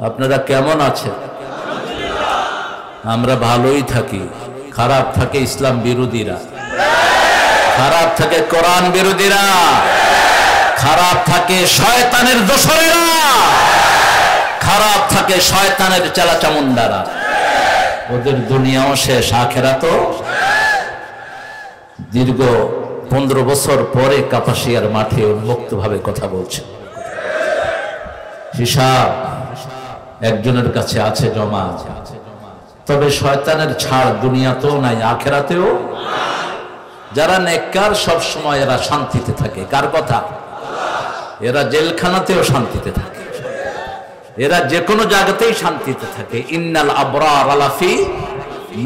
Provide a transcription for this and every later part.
আপনারা কেমন আছেন? আমরা ভালোই থাকি। খারাপ থাকে ইসলাম বিরোধীরা, খারাপ থাকে কোরআন বিরোধীরা, খারাপ থাকে শয়তানের দোসরেরা, খারাপ থাকে শয়তানের চেলাচামুন্ডারা। ওদের দুনিয়াও শেষ, আখেরাতও। দীর্ঘ 15 বছর পরে কাপাসিয়ার মাঠে উন্মুক্ত ভাবে কথা বলছে। হিসাব একজনের কাছে আছে জমা। তবে শয়তানের ছাড় দুনিয়াতেও নাই, আখেরাতেও। যারা নেককার সব সময় এরা শান্তিতে থাকে। কার কথা? এরা জেলখানাতেও শান্তিতে থাকে, এরা যে কোনো জায়গাতেই শান্তিতে থাকে। ইন্নাল আবরার আলাফি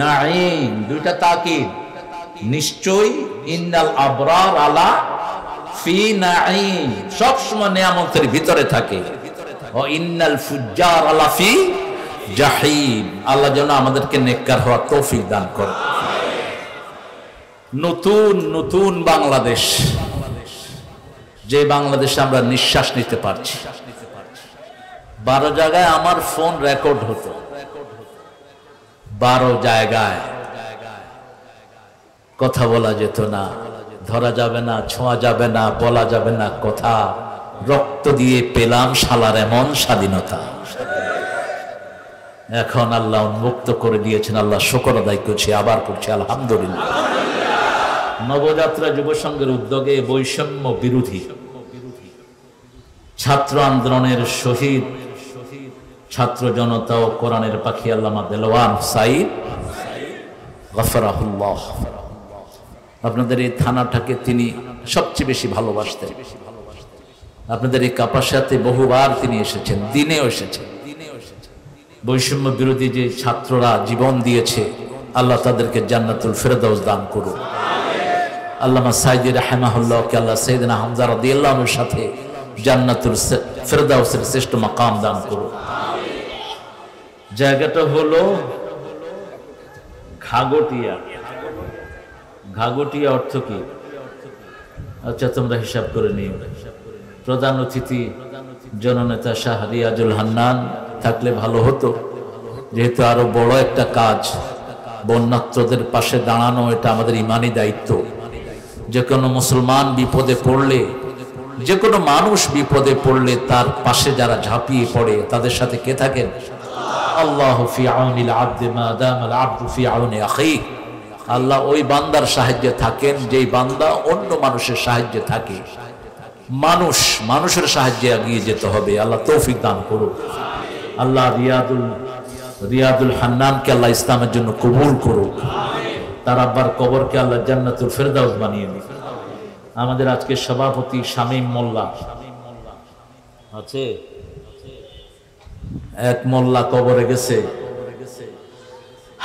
নাঈম, দুইটা তাকিদ। নিশ্চয়ই ইন্নাল আবরার আলা ফি নাঈম, সব সময় নিয়ামতের ভিতরে থাকে। ও ইন্নাল ফুজ্জার আলা ফি জাহিম। আল্লাহ যেন আমাদেরকে নেককার হওয়ার তৌফিক দান করে। নতুন নতুন বাংলাদেশ, যে বাংলাদেশে আমরা নিঃশ্বাস নিতে পারছি। 12 জায়গায় আমার ফোন রেকর্ড হতো, 12 জায়গায় কথা বলা যেত না, ধরা যাবে না, ছোঁয়া যাবে না, বলা যাবে না কথা। রক্ত দিয়ে পেলাম শালার এমন স্বাধীনতা। এখন আল্লাহ উন্মুক্ত করে দিয়েছেন, আল্লাহ শুকর আদায় করছি, আবার করছি আলহামদুলিল্লাহ। নবযাত্রা যুব সংঘের উদ্যোগে বৈষম্য বিরোধী ছাত্র আন্দোলনের শহীদ ছাত্র জনতা ও কোরআনের পাখি আল্লামা দেলোয়ার সাইদ গফরাহুল্লাহ, আপনাদের এই থানাটাকে তিনি সবচেয়ে বেশি ভালোবাসতেন। আপনাদের এই কাপাসিয়াতে বহুবার তিনি এসেছেন, দিনেও এসেছেন। বৈষম্য বিরোধী যে ছাত্ররা জীবন দিয়েছে, আল্লাহ তাদেরকে জান্নাতুল ফেরদাউস দান করুন। আল্লামা সাইদি রাহিমাহুল্লাহকে আল্লাহ সাইয়েদনা হামজা রাদিয়াল্লাহু আনহুর সাথে জান্নাতুল ফেরদাউসের শ্রেষ্ঠ মাকাম দান করুন। জায়গাটা হলো ঘাগটিয়া। ঘাগটিয়া অর্থ কি? আচ্ছা, তোমরা হিসাব করে নিও। প্রধান অতিথি জননেতা শাহ রিয়াজুল হান্নান থাকলে ভালো হতো, যেহেতু আরো বড় একটা কাজ, বন্যাত্রদের পাশে দাঁড়ানো, এটা আমাদের ইমানি দায়িত্ব। যে কোনো মুসলমান বিপদে পড়লে, যে কোনো মানুষ বিপদে পড়লে তার পাশে যারা ঝাঁপিয়ে পড়ে তাদের সাথে কে থাকেন? আল্লাহু ফি আউনিল আবদি মা দামাল আবদু ফি আউনি আখি। আল্লাহ ওই বান্দার সাহায্যে থাকেন যেই বান্দা অন্য মানুষের সাহায্যে থাকে। মানুষের সাহায্যে এগিয়ে যেতে হবে। আল্লাহ তৌফিক দান করুন। আল্লাহ রিয়াদুল হান্নানকে আল্লাহ ইসলামের জন্য কবুল করুক। তার আব্বার কবরকে আল্লাহ জান্নাতুল ফেরদাউস বানিয়ে দিন। আমাদের আজকে সভাপতি শামীম মোল্লা আছে, এক মোল্লা কবরে গেছে,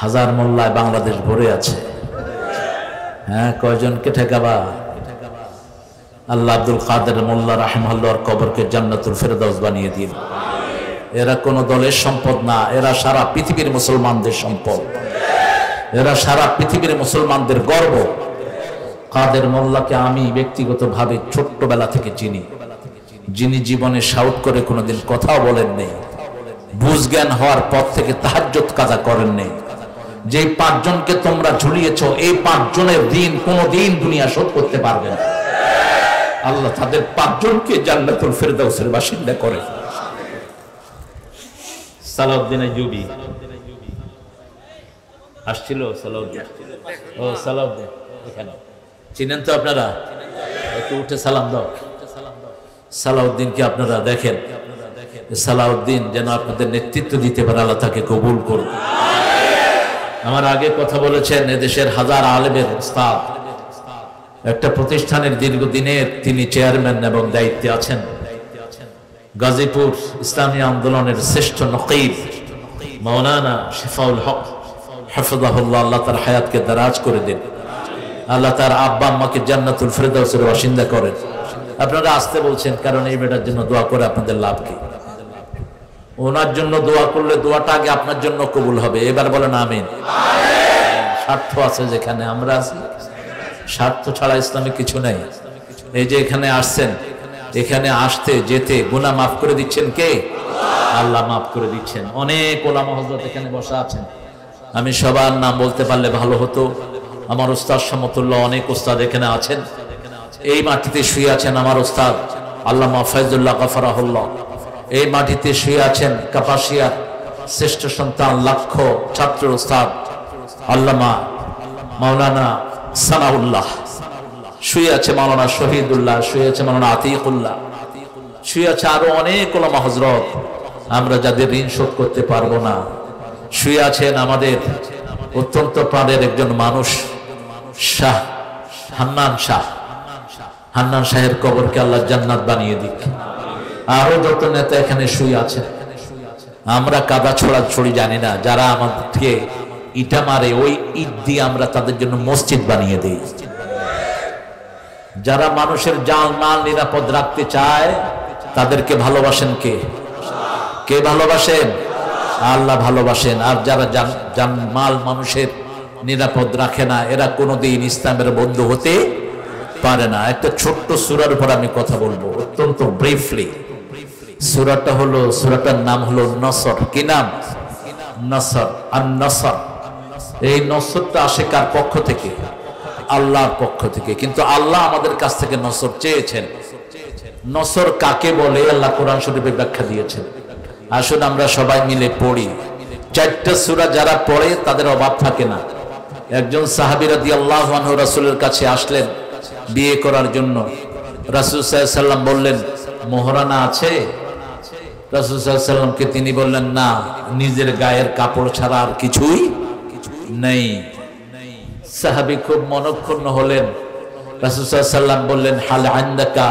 হাজার মোল্লায় বাংলাদেশ ভরে আছে। হ্যাঁ, কয়জনকে ঠেকাবা? আল্লাহ আব্দুল কাদের মোল্লা রাহিমাহুল্লাহর কবরকে জান্নাতুল ফেরদাউস বানিয়ে দিন। এরা কোন দলের সম্পদ না, এরা সারা পৃথিবীর মুসলমানদের সম্পদ, এরা সারা পৃথিবীর মুসলমানদের গর্ব। কাদের মোল্লাকে আমি ব্যক্তিগতভাবে ছোট্টবেলা থেকে চিনি, যিনি জীবনে শাউট করে কোনোদিন কথাও বলেন নেই, বুঝ জ্ঞান হওয়ার পর থেকে তাহাজ্জুদ কাজা করেন নেই। যে 5 জনকে তোমরা ঝুলিয়েছ, এই 5 জনের ঋণ কোনোদিন দুনিয়া শোধ করতে পারবে না। আল্লাহ তাদের 5 জনকে জান্নাতুল ফেরদাউসের বাসিন্দা করে। সালাউদ্দিন আইয়ুবী আসছিল, সালাউদ্দিন, ও সালাউদ্দিন এখানে চিনেন তো আপনারা? একটু উঠে সালাম দাও। সালাউদ্দিনকে আপনারা দেখেন, সালাউদ্দিন যেন আপনাদের নেতৃত্ব দিতে পারে, আল্লাহ তাকে কবুল করুন। আমার আগে কথা বলেছেন, এদেশের হাজার আলেমের উস্তাদ, একটা প্রতিষ্ঠানের দীর্ঘদিনের তিনি চেয়ারম্যান এবং দায়িত্বে আছেন। গাজীপুর ইসলামী আন্দোলনের শ্রেষ্ঠ নকিব মাওলানা শিফাউল হক হাফিজাহুল্লাহ, আল্লাহ তার হায়াতকে দারাজ করে দেন। আল্লাহ তার আব্বা আম্মাকে জান্নাতুল ফেরদাউসের বাসিন্দা করেন। আপনারা আসতে বলছেন কারণ এই বেটার জন্য দোয়া করে আপনাদের লাভ কি? ওনার জন্য দোয়া করলে দোয়াটা আগে আপনার জন্য কবুল হবে। এবার বলেন আমিন। স্বার্থ আছে যেখানে আমরা আছি, স্বার্থ ছাড়া ইসলামে কিছু নাই। এই যে এখানে আসছেন, এখানে আসতে যেতে গুনাহ মাফ করে দিচ্ছেন কে? আল্লাহ মাফ করে দিচ্ছেন। অনেক ওলামা হযরত এখানে বসা আছেন, আমি সবার নাম বলতে পারলে ভালো হতো। আমার উস্তাদ সমতুল্য অনেক উস্তাদ এখানে আছেন। এই মাটিতে শুয়ে আছেন আমার উস্তাদ আল্লামা ফয়জুল্লাহ গফরাহুল্লাহ। এই মাটিতে শুয়ে আছেন কাপাসিয়ার শ্রেষ্ঠ সন্তান লাখো ছাত্র উস্তাদ আল্লামা মাওলানা সানাউল্লাহ, শুয়ে আছে মাওলানা শহীদুল্লাহ, শুয়ে আছে মাওলানা আতিকুল্লাহ, শুয়ে আছে আরো অনেক ওলামা হযরত, আমরা যাদের ঋণ শোধ করতে পারবো না। শুয়ে আছেন আমাদের অত্যন্ত প্রাণের একজন মানুষ শাহ হান্নান শাহ। হান্নান শাহের কবরকে আল্লাহ জান্নাত বানিয়ে দিক। আরো যত নেতা এখানে শুয়ে আছেন, আমরা কাদা ছড়ি জানি না, যারা আমাদেরকে ইটা মারে ওই ইট দিয়ে আমরা তাদের জন্য মসজিদ বানিয়ে দেই। যারা মানুষের জান মাল নিরাপদ রাখতে চায় তাদেরকে ভালোবাসেন কে? কে ভালোবাসেন? আল্লাহ ভালোবাসেন। আর যারা জান মাল মানুষের নিরাপদ রাখে না, এরা কোনোদিন ইসলামের বন্ধু হতে পারে না। একটা ছোট্ট সূরার উপর আমি কথা বলবো অত্যন্ত ব্রিফলি। সূরাটার নাম হলো নসর। কি নাম? নসর। আর নসর, এই নসরটা আসে কার পক্ষ থেকে? আল্লাহর পক্ষ থেকে। কিন্তু আল্লাহ আমাদের কাছ থেকে নসর চেয়েছেন। নসর কাকে বলে আল্লাহ কোরআন শরীফে ব্যাখ্যা দিয়েছেন। আসুন আমরা সবাই মিলে পড়ি। 4টা সূরা যারা পড়ে তাদের অভাব থাকে না। একজন সাহাবী রাদিয়াল্লাহু আনহু রাসূলের কাছে আসলেন বিয়ে করার জন্য। রাসূল সাল্লাল্লাহু আলাইহি ওয়াসাল্লাম বললেন মোহরানা আছে? রাসূল সাল্লাল্লাহু আলাইহি ওয়াসাল্লামকে তিনি বললেন না, নিজের গায়ের কাপড় ছাড়া আর কিছুই নেই। সাহাবী খুব মনক্ষুণ্ণ হলেন। রাসূল সাল্লাল্লাহু আলাইহি ওয়াসাল্লাম বললেন হাল আনদাকা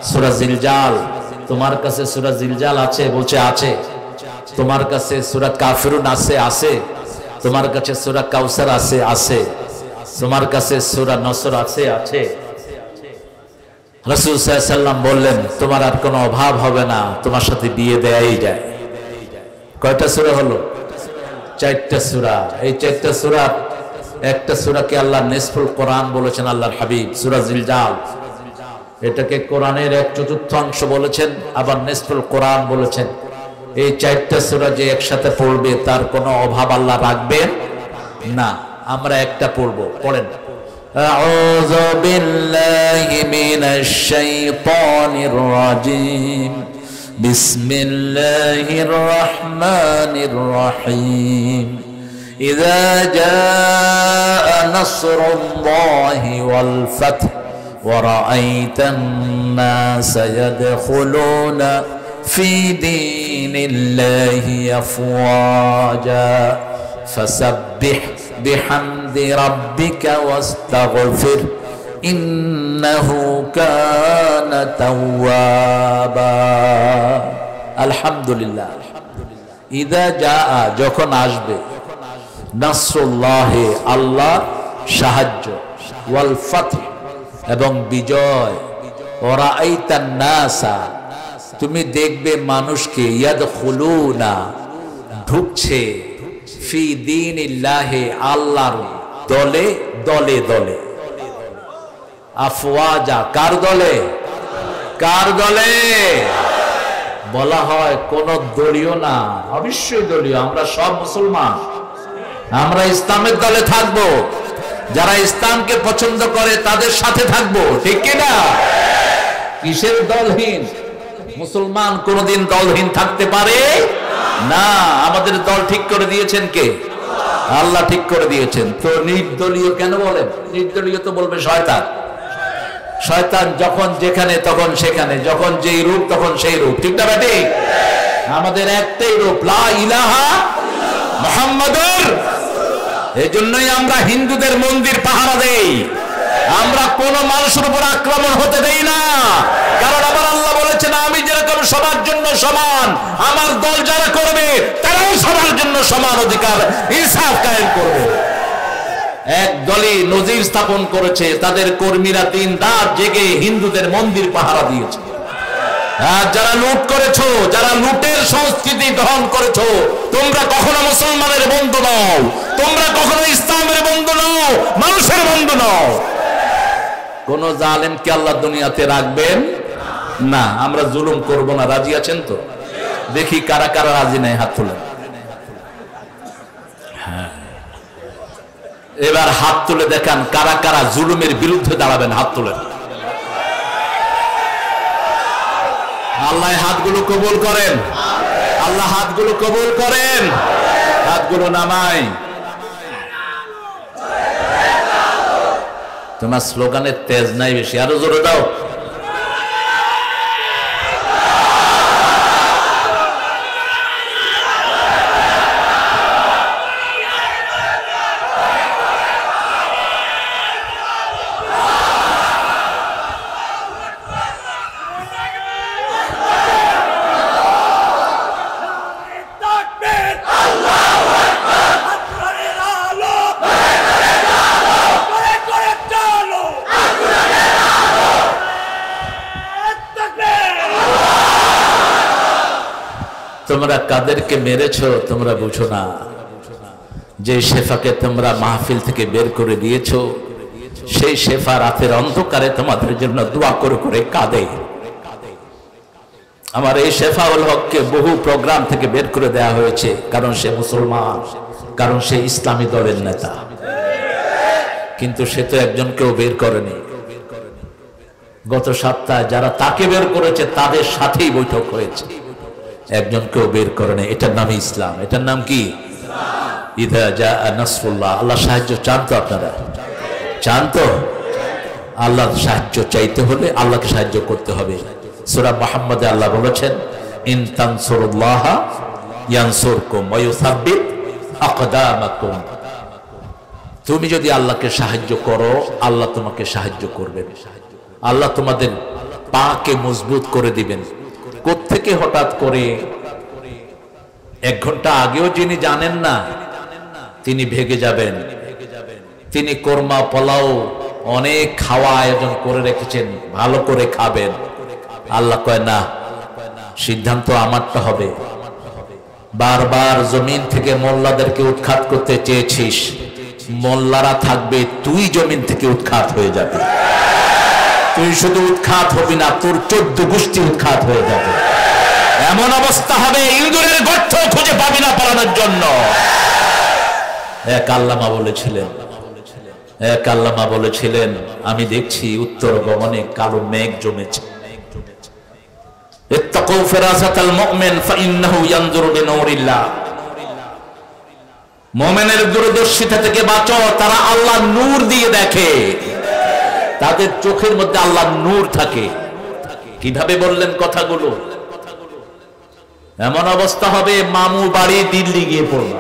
সূরা জিলজাল, তোমার কাছে সূরা জিলজাল আছে? বলছে আছে। তোমার কাছে সূরা কাফিরুন আছে? আছে। তোমার কাছে সূরা কাউসার আছে? আছে। তোমার কাছে সূরা নসর আছে? আছে। রাসূল সাল্লাল্লাহু আলাইহি ওয়াসাল্লাম বললেন তোমার আর কোনো অভাব হবে না, তোমার সাথে বিয়ে দেয়াই যায়। কয়টা সূরা হলো? 4টা সূরা। এই 4টা সূরা, একটা সূরাকে আল্লাহ নিসফুল কোরআন বলেছেন আল্লাহর হাবিব, সূরা জিলজাল। এটাকে কোরআনের 1/4 বলেছেন, আবার নিসফুল কোরআন বলেছেন। এই 4টা সূরা যে একসাথে পড়বে তার কোনো অভাব আল্লাহ রাখবেন না। আমরা একটা পড়বো, পড়েন। আউযু বিল্লাহি মিনাশ শাইতানির রাজীম, বিসমিল্লাহির রহমানির রহিম। ইযা জাআ নাসরুল্লাহি ওয়াল ফাth ورأيت الناس يدخلون في دين الله أفواجا فسبح بحمد ربك واستغفر إنه كان توابا الحمد لله إذا جاء যখন আসবে নাসরুল্লাহ আল্লাহ সাহায্য ওয়াল ফাth এবং বিজয় ওরাআইতান নাসা তুমি দেখবে মানুষকে ইয়াদখুলুনা ঢুকছে ফি দীনিল্লাহি আল্লাহর দলে দলে দলে আফওয়াজা কার দলে কার দলে বলা হয় কোন দলীয় না অবশ্যই দলীয় আমরা সব মুসলমান আমরা ইসলামের দলে থাকবো যারা ইসলামকে পছন্দ করে তাদের সাথে থাকবো ঠিক কি না কিসের দলহীন মুসলমান কোনদিন দলহীন থাকতে পারে না আমাদের দল ঠিক করে দিয়েছেন কে আল্লাহ ঠিক করে দিয়েছেন তো নির্দলীয় কেন বলেন নির্দলীয় তো বলবে শয়তান শয়তান যখন যেখানে তখন সেখানে যখন যেই রূপ তখন সেই রূপ ঠিক না বেটি আমাদের একটাই রূপ লা ইলাহা মুহাম্মাদুর এজন্যই আমরা হিন্দুদের মন্দির পাহারা দেই আমরা কোন মানুষের উপর আক্রমণ হতে দেই না কারণ আমার আল্লাহ বলেছেন আমি যেরকম সবার জন্য সমান আমার দল যারা করবে তারাও সবার জন্য সমান অধিকার ইনসাফ কায়েম করবে এক দলই নজির স্থাপন করেছে তাদের কর্মীরা দিন রাত জেগে হিন্দুদের মন্দির পাহারা দিয়েছে আর যারা লুট করেছো যারা লুটের সংস্কৃতি গ্রহণ করেছো তোমরা কখনো মুসলমানের বন্ধু নও তোমরা কখনো ইসলামের বন্ধু নও মানুষের বন্ধু নও কোন জালেমকে আল্লাহ দুনিয়াতে রাখবেন না আমরা জুলুম করব না রাজি আছেন তো দেখি কারা কারা রাজি নাই, হাত তুলেন। হ্যাঁ, এবার হাত তুলে দেখান কারা কারা জুলুমের বিরুদ্ধে দাঁড়াবেন, হাত তুলেন। আল্লাহ হাতগুলো কবুল করেন, আল্লাহ হাতগুলো কবুল করেন। হাতগুলো নামাই। তোমার স্লোগানের তেজ নাই বেশি, আরো জোরে দাও। তোমরা কাদেরকে মেরেছো তোমরা বুঝো না, যে শেফাকে তোমরা মাহফিল থেকে বের করে দিয়েছো, সেই শেফা রাতের অন্ধকারে তোমাদের জন্য দোয়া করে করে কাঁদে। আমার এই শেফাউল হককে বহু প্রোগ্রাম থেকে বের করে দেওয়া হয়েছে, কারণ সে মুসলমান, কারণ সে ইসলামী দলের নেতা। কিন্তু সে তো একজনকেও বের করেনি। গত সপ্তাহে যারা তাকে বের করেছে তাদের সাথেই বৈঠক হয়েছে, একজনকেও বের করে নেই। এটার নাম ইসলাম। এটার নাম কি? ইদা জা নাসরুল্লাহ। আল্লাহ সাহায্য চান তো? আপনারা চান তো? আল্লাহর সাহায্য চাইতে হলে আল্লাহকে সাহায্য করতে হবে। সূরা মুহাম্মদে আল্লাহ বলেছেন, ইন তানসুরুল্লাহ ইয়ানসুরকুম ওয়া ইউসাব্বিত আকদামাকুম। তুমি যদি আল্লাহকে সাহায্য করো, আল্লাহ তোমাকে সাহায্য করবেন। আল্লাহ তোমাদের পাকে মজবুত করে দিবেন। কোত্থেকে হঠাৎ করে 1 ঘন্টা আগেও যিনি জানেন না তিনি ভেগে যাবেন। তিনি কোরমা পোলাও অনেক খাওয়া আয়োজন করে রেখেছেন, ভালো করে খাবেন। আল্লাহ কয় না, সিদ্ধান্ত আমারটা হবে। বারবার জমিন থেকে মোল্লাদেরকে উৎখাত করতে চেয়েছিস, মোল্লারা থাকবে, তুই জমিন থেকে উৎখাত হয়ে যাবে। তুই শুধু উৎখাত হবি না, তোর 14 গোষ্ঠী উৎখাত হয়ে যাবে। এমন অবস্থা হবে ইঁদুরের গর্ত খুঁজে পাবি না পালানোর জন্য। এক আল্লামা বলেছিলেন, আমি দেখছি উত্তর গগনে কালো মেঘ জমেছে। ইত্তাকু ফিরাসাতাল মুমিন ফাইন্নাহু ইয়ানজুরু বিনূরিল্লাহ। মুমিনের দূরদর্শিতা থেকে বাঁচো, তারা আল্লাহর নূর দিয়ে দেখে। তাদের চোখের মধ্যে আল্লাহর নূর থাকে। কিভাবে বললেন কথাগুলো? এমন অবস্থা হবে মামু বাড়ি দিল্লি গিয়ে পড়বা,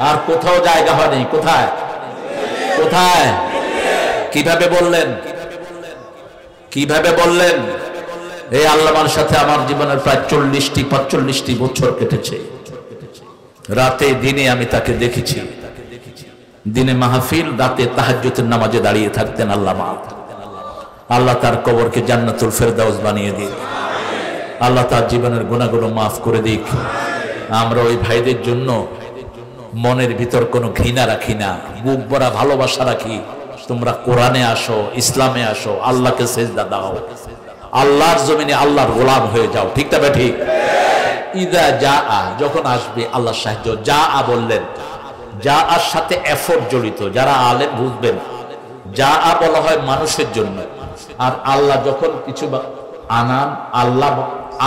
আর কোথাও জায়গা হয়নি। কোথায় কোথায়? কিভাবে বললেন? কিভাবে বললেন? এই আল্লাহর সাথে আমার জীবনের প্রায় 40-45 বছর কেটেছে। রাতে দিনে আমি তাকে দেখেছি। দিনে মাহফিল, রাতে তাহাজ্জুদের নামাজে দাঁড়িয়ে থাকতেন আল্লামা। আল্লাহ তার কবরকে জান্নাতুল ফেরদাউস বানিয়ে দিক। আল্লাহ তার জীবনের গুনাহগুলো মাফ করে দিক। আমরা ওই ভাইদের জন্য মনের ভিতর কোনো ঘৃণা রাখি না, বুক ভরা ভালোবাসা রাখি। তোমরা কোরআনে আসো, ইসলামে আসো, আল্লাহকে সেজদা দাও, আল্লাহর জমিনে আল্লাহর গোলাম হয়ে যাও। ঠিক তবে ঠিক। ইদা জা আ, যখন আসবে আল্লাহর সাহায্য। যা আ বললেন, যা আর সাথে এফোর্ট জড়িত। যারা আলেম বুঝবেন, যা আ বলা হয় মানুষের জন্য, আর আল্লাহ যখন কিছু আনান, আল্লাহ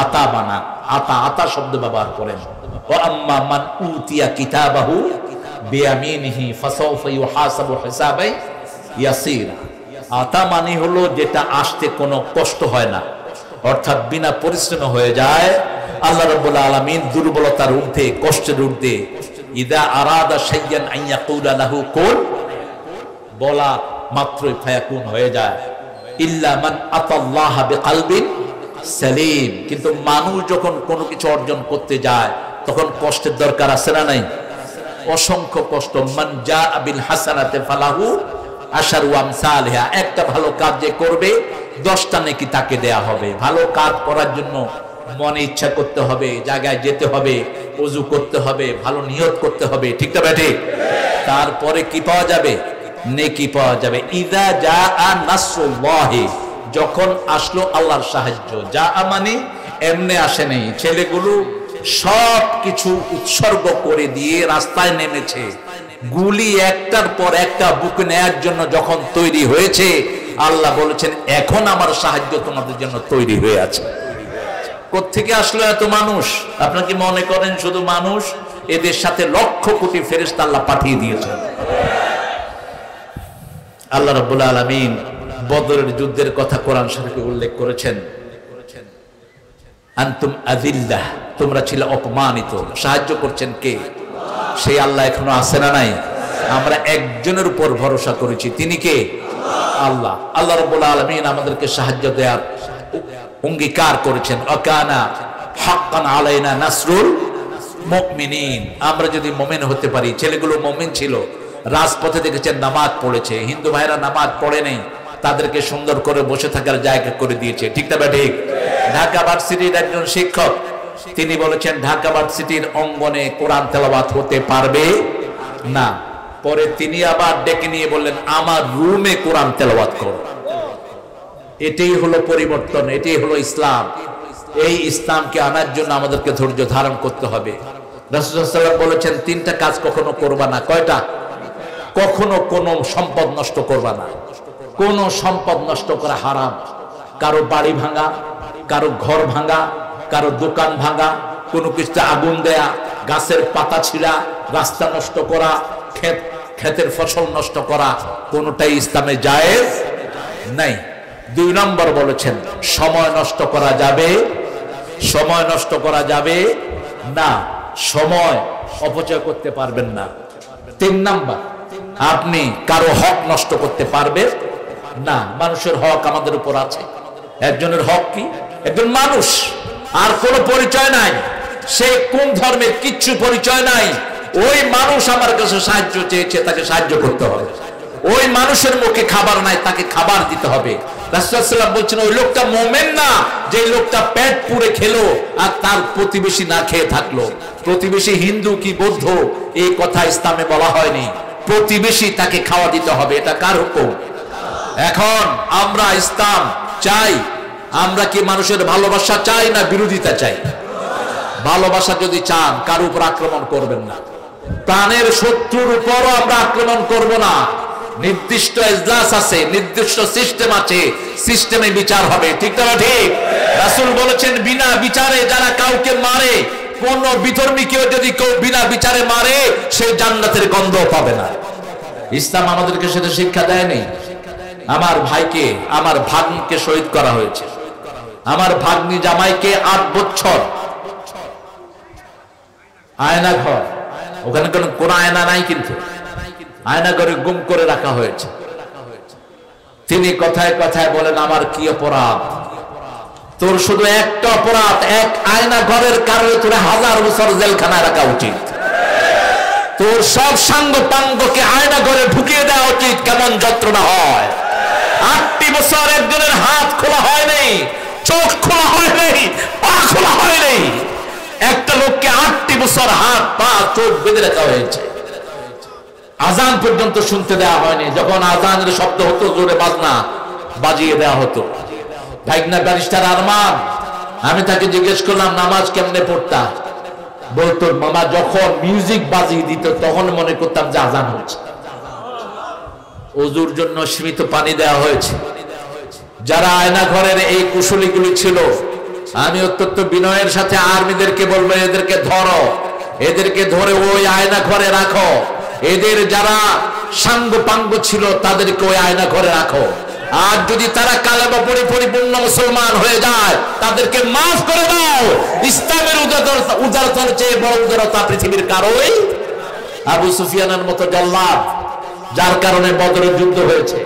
আতা বানান, আতা আতা শব্দ ব্যবহার করেন। ও আম্মা মান উতিয়া কিতাবাহু বিয়ামিনিহি ফাসাউফা ইউহাসাবু হিসাবাই ইয়াসীরা। আতা মানে হলো যেটা আসতে কোনো কষ্ট হয় না, অর্থাৎ বিনা পরিশ্রমে হয়ে যায়। আল্লাহ রাব্বুল আলামিন দুর্বলতার ঊর্ধ্বে, কষ্টের ঊর্ধ্বে, ইদা আরাদা শাইয়ান আন ইয়াকুলা লাহু কুন, বলা মাত্রই ফায়াকুন হয়ে যায়। ইল্লা মান আতাল্লাহ বিকলবিন সালিম। কিন্তু মানুষ যখন কোনো কিছু অর্জন করতে যায় তখন কষ্টের দরকার আছে না নাই? অসংখ্য কষ্ট। মান জা বিল হাসানাতি ফালাহু আশারু আমসালিহা। একটা ভালো কাজ যে করবে 10টা নেকি তাকে দেয়া হবে। ভালো কাজ করার জন্য মনে ইচ্ছা করতে হবে, জায়গায় যেতে হবে, ওযু করতে হবে, ভালো নিয়ত করতে হবে। ঠিক না বেঠিক? তারপরে কি পাওয়া যাবে? নেকি পাওয়া যাবে। ইদা জা নাসরুল্লাহি, যখন আসলো আল্লাহর সাহায্য। যা মানে এমনি আসেনি। ছেলেগুলো সব কিছু উৎসর্গ করে দিয়ে রাস্তায় নেমেছে। গুলি একটার পর একটা বুকে নেয়ার জন্য যখন তৈরি হয়েছে, আল্লাহ বলেছেন এখন আমার সাহায্য তোমাদের জন্য তৈরি হয়ে আছে। কোত্থেকে আসলো এত মানুষ? আপনারা কি মনে করেন শুধু মানুষ? এদের সাথে লক্ষ কোটি ফেরেশতা আল্লাহ পাঠিয়ে দিয়েছেন। আল্লাহ রাব্বুল আলামিন বদরের যুদ্ধের কথা কোরআন শরীফে উল্লেখ করেছেন, আনতুম আযিল্লাহ, তোমরা ছিলে অপমানিত। সাহায্য করছেন কে? সেই আল্লাহ এখনো আছে না নাই? আমরা একজনের উপর ভরসা করেছি, তিনি কে? আল্লাহ। আল্লাহ রাব্বুল আলামিন আমাদেরকে সাহায্য দেওয়ার অঙ্গীকার করেছেন, আকানা হাক্কান আলাইনা নাসরুল মুমিনিন। আমরা যদি মুমিন হতে পারি, ছেলেগুলো মুমিন ছিল, রাজপথে দেখেছেন নামাজ পড়েছে, হিন্দু ভাইরা নামাজ পড়ে নেই, তাদেরকে সুন্দর করে বসে থাকার জায়গা করে দিয়েছে, ঠিক না ঠিক? ঢাকা ভার্সিটির একজন শিক্ষক তিনি বলেছেন ঢাকা ভার্সিটির অঙ্গনে কোরআন তেলাওয়াত হতে পারবে না। পরে তিনি আবার ডেকে নিয়ে বললেন আমার রুমে কোরআন তেলাওয়াত করো। এটাই হলো পরিবর্তন, এটাই হলো ইসলাম। এই ইসলামকে আনার জন্য আমাদেরকে ধৈর্য ধারণ করতে হবে। রাসূলুল্লাহ সাল্লাল্লাহু আলাইহি ওয়াসাল্লাম বলেছেন তিনটা কাজ কখনো করবা না। কয়টা? কখনো কোনো সম্পদ নষ্ট করবা না। কোনো সম্পদ নষ্ট করা হারাম। কারো বাড়ি ভাঙা, কারো ঘর ভাঙা, কারো দোকান ভাঙা, কোনো কিছুতে আগুন দেয়া, গাছের পাতা ছিঁড়া, রাস্তা নষ্ট করা, ক্ষেতের ফসল নষ্ট করা, কোনোটাই ইসলামে জায়েজ নাই। 2 নম্বর বলেছেন সময় নষ্ট করা যাবে, সময় নষ্ট করা যাবে না, সময় অপচয় করতে পারবেন না। 3 নম্বর আপনি কারো হক নষ্ট করতে পারবেন না। মানুষের হক আমাদের উপর আছে। একজনের হক কি? একজন মানুষ, আর কোনো পরিচয় নাই, সে কোন ধর্মের কিচ্ছু পরিচয় নাই। ওই মানুষ আমার কাছে সাহায্য চেয়েছে, তাকে সাহায্য করতে হবে। ওই মানুষের মুখে খাবার নাই, তাকে খাবার দিতে হবে। রাসূলুল্লাহ সাল্লাল্লাহু আলাইহি ওয়াসাল্লাম বলছেন ওই লোকটা মুমিন না যে লোকটা পেট পুরে খেলো আর তার প্রতিবেশী না খেয়ে থাকলো। প্রতিবেশী হিন্দু কি বৌদ্ধ এই কথা ইসলামে বলা হয়নি। প্রতিবেশী তাকে খাওয়া দিতে হবে, এটা কার হুকুম? এখন আমরা ইসলাম চাই, আমরা কি মানুষের ভালোবাসা চাই না বিরোধিতা চাই? ভালোবাসা যদি চান কার উপর আক্রমণ করবেন না, প্রাণের শত্রুর উপরও আমরা আক্রমণ করব না। নির্দিষ্ট এজলাস আছে, নির্দিষ্ট সিস্টেম আছে, সিস্টেমে বিচার হবে, ঠিক না ঠিক? রাসূল বলেছেন বিনা বিচারে যারা কাউকে মারে, কোন বিধর্মীকেও যদি কেউ বিনা বিচারে মারে সে জান্নাতের গন্ধ পাবে না। ইসলাম আমাদেরকে সেটা শিক্ষা দেয়নি। আমার ভাইকে, আমার ভাগ্নিকে শহীদ করা হয়েছে। আমার ভাগ্নি জামাইকে 8 বছর আয়না ঘর, ওখানে কোন আয়না নাই, কিন্তু আয়না ঘরে গুম করে রাখা হয়েছে। তিনি কথায় কথায় বলেন আমার কি অপরাধ? তোর শুধু একটা অপরাধ, এক আয়না ঘরের কারণে তোর 1000 বছর জেলখানায় রাখা উচিত। তোর সব সাঙ্গ পাঙ্গকে আয়না ঘরে ঢুকিয়ে দেওয়া উচিত। কেমন যন্ত্রণা হয়! 8টি বছর একজনের হাত খোলা হয় নাই, চোখ খোলা হয় নাই, পা খোলা হয় নাই। একটা লোককে 8টি বছর হাত পা চোখ বেঁধে রাখা হয়েছে। আজান পর্যন্ত শুনতে দেওয়া হয়নি। যখন আজানের শব্দ হতো জোরে বাজনা বাজিয়ে দেওয়া হতো। ভাইগনা ব্যারিস্টার আরমান, আমি তাকে জিজ্ঞেস করলাম নামাজ কেমনে পড়তা? বলতো মামা যখন মিউজিক বাজিয়ে দিত তখন মনে করতাম যে আজান হচ্ছে। ওযুর জন্য সীমিত পানি দেওয়া হয়েছে। যারা আয়না ঘরের এই কুশলীগুলি ছিল, আমি অত্যন্ত বিনয়ের সাথে আর্মিদেরকে বলবো এদেরকে ধরো, এদেরকে ধরে ওই আয়না ঘরে রাখো। এদের যারা সাঙ্গ পাঙ্গ ছিল তাদেরকে ওই আয়না ঘরে রাখো। আর যদি তারা কালেমা পড়ে পরিপূর্ণ মুসলমান হয়ে যায় তাদেরকে মাফ করে দাও। ইসলামের উদারতার চেয়ে বড় উদারতা পৃথিবীর কারোই। আবু সুফিয়ানের মতো জল্লাদ, যার কারণে বদরের যুদ্ধ হয়েছে,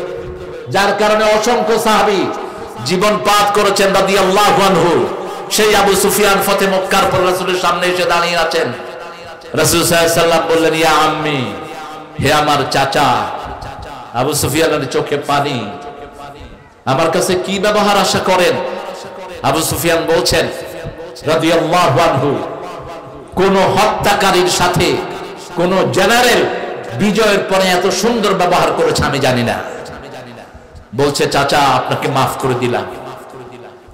যার কারণে অসংখ্য সাহাবী জীবন পাত করেছেন রাদিয়াল্লাহু আনহু, সেই আবু সুফিয়ান ফতে মক্কার পর রাসূলের সামনে এসে দাঁড়িয়ে আছেন। রাসূল সাল্লাল্লাহু আলাইহি ওয়াসাল্লাম বললেন ইয়া আম্মি, হে আমার চাচা। আবু সুফিয়ানের চোখে পানি। আমার কাছে কি ব্যবহার আশা করেন? আবু সুফিয়ান বলছেন রাদিয়াল্লাহু আনহু, কোন হত্যাকারীর সাথে কোন জেনারেল বিজয়ের পরে এত সুন্দর ব্যবহার করেছে আমি জানি না। বলছে চাচা আপনাকে মাফ করে দিলাম।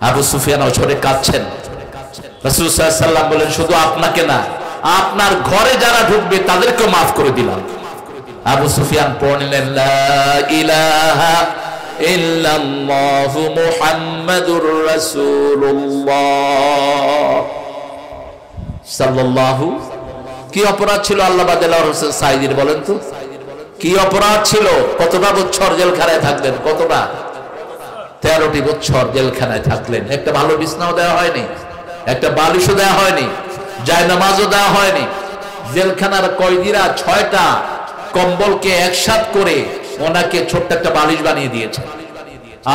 আবু সুফিয়ান অঝরে কাঁদছেন। রাসূল সাল্লাল্লাহু আলাইহি ওয়াসাল্লাম বলেন শুধু আপনাকে না, আপনার ঘরে যারা ঢুকবে তাদেরকেও মাফ করে দিলাম। আবু সুফিয়ান পড়লেন লা ইলাহা ইল্লাল্লাহু মুহাম্মাদুর রাসূলুল্লাহ সাল্লাল্লাহু। কি অপরাধ ছিল আল্লাহ বাদেলার হোসেন সাইদির বলেন তো, কি অপরাধ ছিল? কতটা বছর জেলখানায় থাকলেন? কতটা? 13টি বছর জেলখানায় থাকলেন। একটা ভালো বিছনাও দেওয়া হয়নি, একটা বালিশও দেওয়া হয়নি, জায়নামাজও দেওয়া হয়নি। জেলখানার কয়েদিরা 6টা কম্বলকে একসাথ করে ওনাকে ছোট্ট একটা বালিশ বানিয়ে দিয়েছে,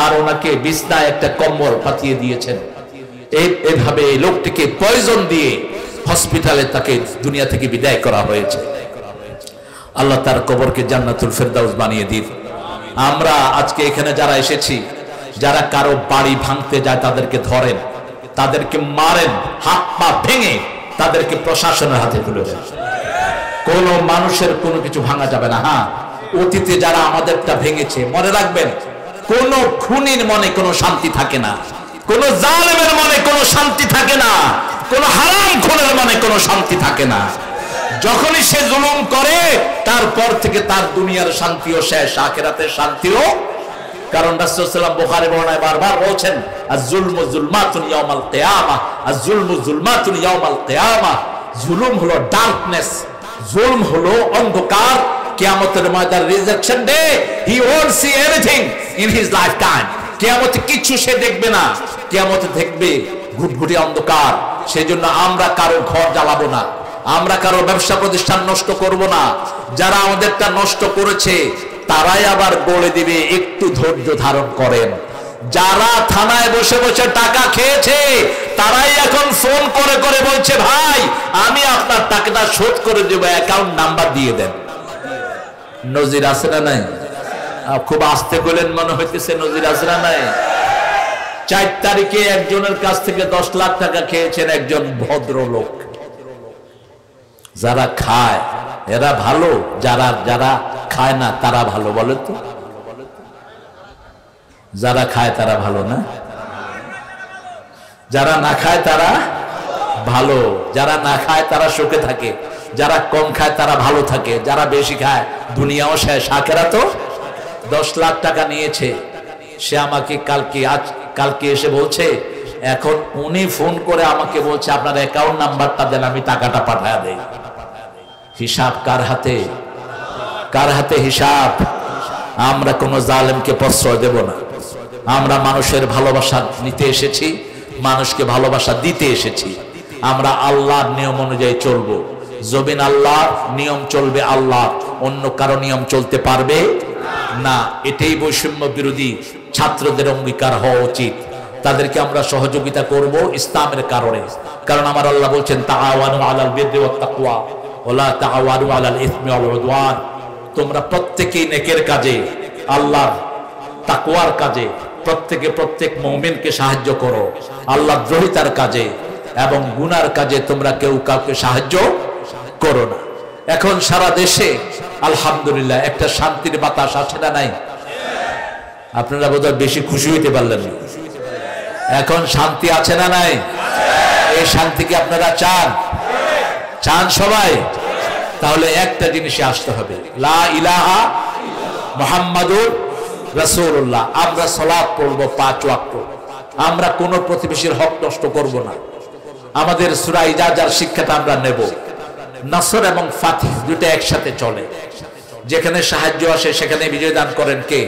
আর ওনাকে বিছনায় একটা কম্বল পাতিয়ে দিয়েছেন। এইভাবে এই লোকটিকে পয়জন দিয়ে হসপিটালে তাকে দুনিয়া থেকে বিদায় করা হয়েছে। আল্লাহ তার কবরকে জান্নাতুল ফেরদাউস বানিয়ে দিন। আমরা আজকে এখানে যারা এসেছি, যারা কারো বাড়ি ভাঙতে যায় তাদেরকে ধরেন, তাদেরকে মারেন, হাত পা ভেঙে তাদেরকে প্রশাসনের হাতে তুলে দেন। কোন মানুষের কোনো কিছু ভাঙা যাবে না। হ্যাঁ, অতীতে যারা আমাদেরটা ভেঙেছে, মনে রাখবেন কোন খুনির মনে কোনো শান্তি থাকে না, কোন জালেমের মনে কোনো শান্তি থাকে না, কোন হারাম খুনের মনে কোনো শান্তি থাকে না। যখনই সে জুলুম করে তারপর থেকে তার দুনিয়ার শান্তিও শেষ, আখিরাতের শান্তিও। কারণ রাসূল সাল্লাল্লাহু আলাইহি ওয়াসাল্লাম বুখারী বর্ণনায় বারবার বলেছেন আয-যুলমু যুলমাতুন ইয়াউমাল কিয়ামাহ, আয-যুলমু যুলমাতুন ইয়াউমাল কিয়ামাহ। জুলুম হলো ডার্কনেস, জুলম হলো অন্ধকার। কিয়ামতের ময়দান resurrection day, he won't see anything in his life time. কিয়ামতে কিছু সে দেখবে না, কিয়ামতে দেখবে ঘুটঘুটে অন্ধকার। সেজন্য আমরা কারো ঘর জ্বালাবো না, আমরা কারো ব্যবসা প্রতিষ্ঠান নষ্ট করব না। যারা আমাদেরটা নষ্ট করেছে তারাই আবার বলে দিবে একটু ধৈর্য ধারণ করেন। যারা থানায় বসে বসে টাকা খেয়েছে তারাই এখন ফোন করে করে বলছে ভাই আমি আপনার টাকাটা শোধ করে দেব, অ্যাকাউন্ট নাম্বার দিয়ে দেন। নজির আছে না নাই? খুব আস্তে কইলেন মনে হইতেছে, নজির আছে না নাই? 4 তারিখে একজনের কাছ থেকে 10 লাখ টাকা খেয়েছেন একজন ভদ্রলোক। যারা খায় এরা ভালো, যারা যারা খায় না তারা ভালো? বলেন তো, যারা খায় তারা ভালো না? যারা না খায় তারা ভালো। যারা না খায় তারা সুখে থাকে, যারা কম খায় তারা ভালো থাকে, যারা বেশি খায় দুনিয়াও শেষ, আখিরাতও। 10 লাখ টাকা নিয়েছে সে। আমাকে কালকে এসে বলছে, এখন উনি ফোন করে আমাকে বলছে আপনার অ্যাকাউন্ট নাম্বারটা দেন, আমি টাকাটা পাঠায় দেই। হিসাব কার হাতে? কার হাতে হিসাব? আমরা কোনো জালেমকে প্রশ্রয় দেব না। আমরা মানুষের ভালোবাসা নিতে এসেছি, মানুষকে ভালোবাসা দিতে এসেছি। আমরা আল্লাহর নিয়ম অনুযায়ী চলবো। জবিন আল্লাহর নিয়ম চলবে, আল্লাহ অন্য কারো নিয়ম চলতে পারবে না। এটাই বৈষম্য বিরোধী ছাত্রদের অঙ্গীকার হওয়া উচিত। তাদেরকে আমরা সহযোগিতা করব ইসলামের কারণে। কারণ আমার আল্লাহ বলছেন তাআওয়ানু আলাল বিররি ওয়াত তাকওয়া ওয়ালা তাআওয়ানু আলাল ইসমি ওয়াল উদওয়ান। তোমরা প্রত্যেকেই নেকের কাজে, আল্লাহর তাকওয়ার কাজে প্রত্যেক মুমিনকে সাহায্য করো, আল্লাহ দ্রোহিতার কাজে এবং গুনার কাজে তোমরা কেউ কাউকে সাহায্য করো না। এখন সারা দেশে আলহামদুলিল্লাহ একটা শান্তির বাতাস আছে না নাই? আপনারা বোধহয় বেশি খুশি হইতে পারলেন না। এখন শান্তি আছে না নাই? এই শান্তিকে আপনারা চান? চান সবাই? তাহলে একটা জিনিসে আসতে হবে, লা ইলাহা মুহাম্মাদুর রাসূলুল্লাহ। আমরা সালাত পড়ব 5 ওয়াক্ত, আমরা কোন প্রতিবেশীর হক নষ্ট করব না। আমাদের সূরা ইজাজার শিক্ষাটা আমরা নেব। নাসর এবং ফাতহ দুটো একসাথে চলে, যেখানে সাহায্য আসে সেখানে বিজয় দান করেন কে?